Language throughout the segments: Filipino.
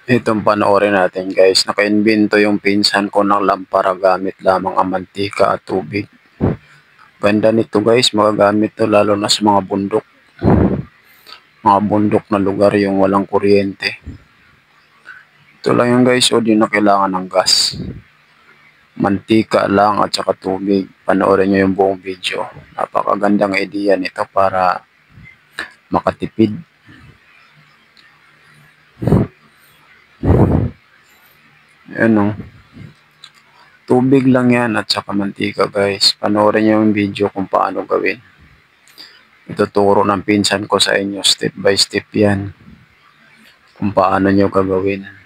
Itong panoorin natin guys, naka-imbento yung pinsan ko ng lampara gamit lamang ang mantika at tubig. Ganda nito guys, magagamit to lalo na sa mga bundok. Mga bundok na lugar yung walang kuryente. Ito lang yung guys, o di na kailangan ng gas. Mantika lang at saka tubig. Panoorin nyo yung buong video. Napakagandang idea nito para makatipid. Yan o. Tubig lang yan at saka mantika guys. Panoorin nyo yung video kung paano gawin. Ituturo ng pinsan ko sa inyo. Step by step yan. Kung paano nyo gagawin.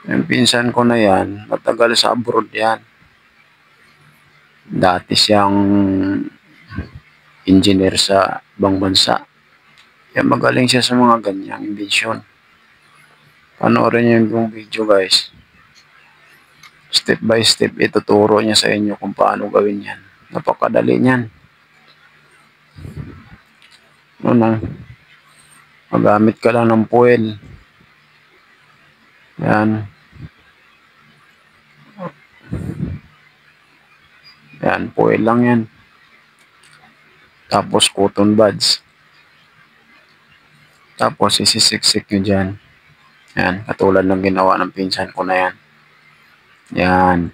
Yung pinsan ko na yan, matagal sa abroad yan. Dati siyang engineer sa ibang bansa. Kaya magaling siya sa mga ganyang invention. Panoorin niyo yung video guys. Step by step ituturo niya sa inyo kung paano gawin yan. Napakadali niyan. Ano, magamit ka lang ng fuel. Yan. Yan, fuel lang yan. Tapos cotton buds. Tapos isisiksik nyo dyan. Yan, katulad ng ginawa ng pinsan ko na yan. Yan.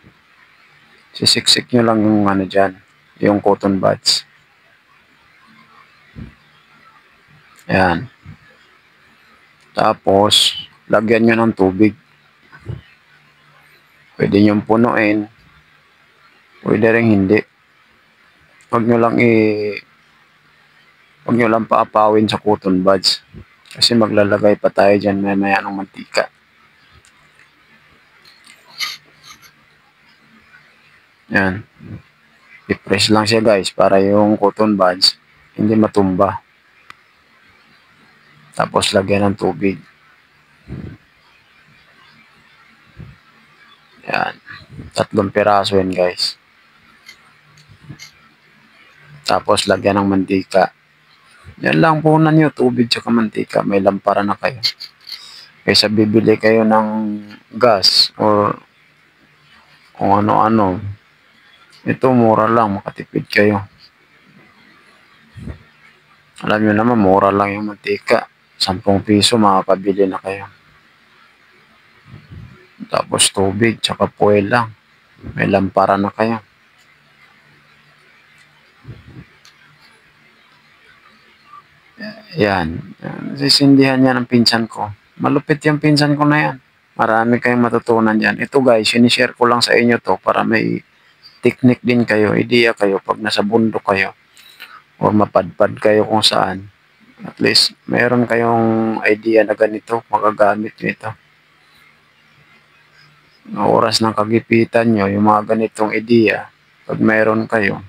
Sisiksik nyo lang yung ano dyan, yung cotton buds. Yan. Tapos, lagyan nyo ng tubig. Pwede nyo punuin. Pwede rin hindi. Huwag nyo lang paapawin sa cotton buds. Kasi maglalagay pa tayo dyan maya ng mantika. Yan. I-press lang siya guys para yung cotton buds hindi matumba. Tapos lagyan ng tubig. Yan. 3 piraso yan guys. Tapos lagyan ng mantika. Yan lang punan nyo, tubig tsaka mantika. May lampara na kayo. Kaysa bibili kayo ng gas or kung ano-ano. Ito mura lang, makatipid kayo. Alam nyo naman, mura lang yung mantika. 10 piso makakabili na kayo. Tapos tubig, tsaka fuel lang. May lampara na kayo. Yan. Sisindihan niya ng pinsan ko. Malupit yung pinsan ko na yan. Marami kayong matutunan yan. Ito guys, sinishare ko lang sa inyo to para may technique din kayo, idea kayo pag nasa bundok kayo or mapadpad kayo kung saan. At least, mayroon kayong idea na ganito, magagamit nyo ito. Oras ng kagipitan nyo, yung mga ganitong idea, pag mayroon kayo,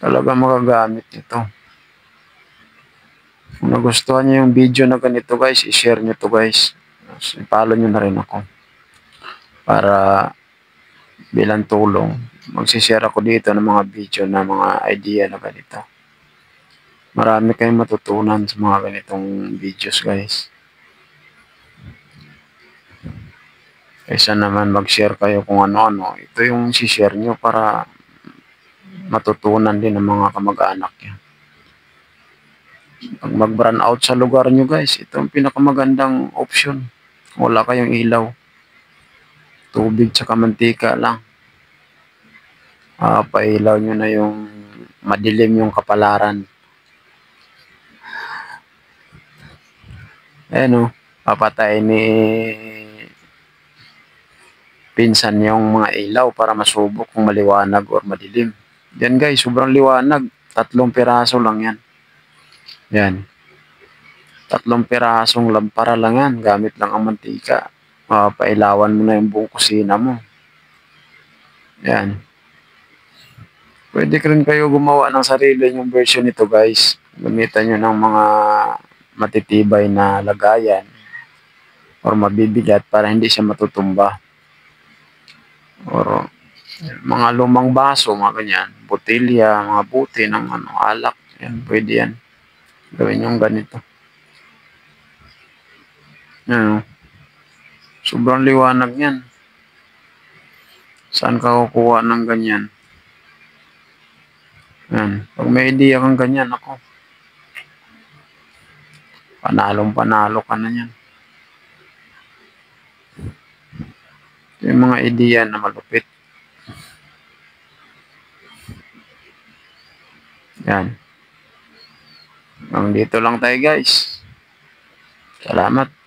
talaga magagamit nito. Kung nagustuhan nyo yung video na ganito guys, i-share nyo to guys. I-follow nyo na rin ako. Para bilang tulong, magsishare ako dito ng mga video na mga idea na ganito. Marami kayong matutunan sa mga ganitong videos guys. Kaysa naman mag-share kayo kung ano-ano, ito yung si-share nyo para matutunan din ng mga kamag-anak nyo. Pag mag-brand out sa lugar nyo guys, ito ang pinakamagandang option. Wala kayong ilaw. Tubig tsaka mantika lang. Pailaw nyo na yung madilim yung kapalaran. Ayan o, papatay ni pinsan yung mga ilaw para masubok kung maliwanag or madilim. Yan guys, sobrang liwanag. 3 piraso lang yan. Yan. 3 pirasong lampara lang yan. Gamit lang ang mantika. Pailawan mo na yung buong kusina mo. Yan. Pwede rin kayo gumawa ng sarili yung version nito guys. Gamitan nyo ng mga matitibay na lagayan or mabibigat para hindi siya matutumba. Or mga lumang baso, mga ganyan. Botelya, mga buti ng alak. Yan, pwede yan. Gawin yung ganito. Yan, oh. Sobrang liwanag yan. Saan ka kukuha ng ganyan? Yan. Pag may idea kang ganyan, ako, panalong-panalo ka na yan. Yung mga idea na malupit. Yan. Hanggang dito lang tayo, guys. Salamat.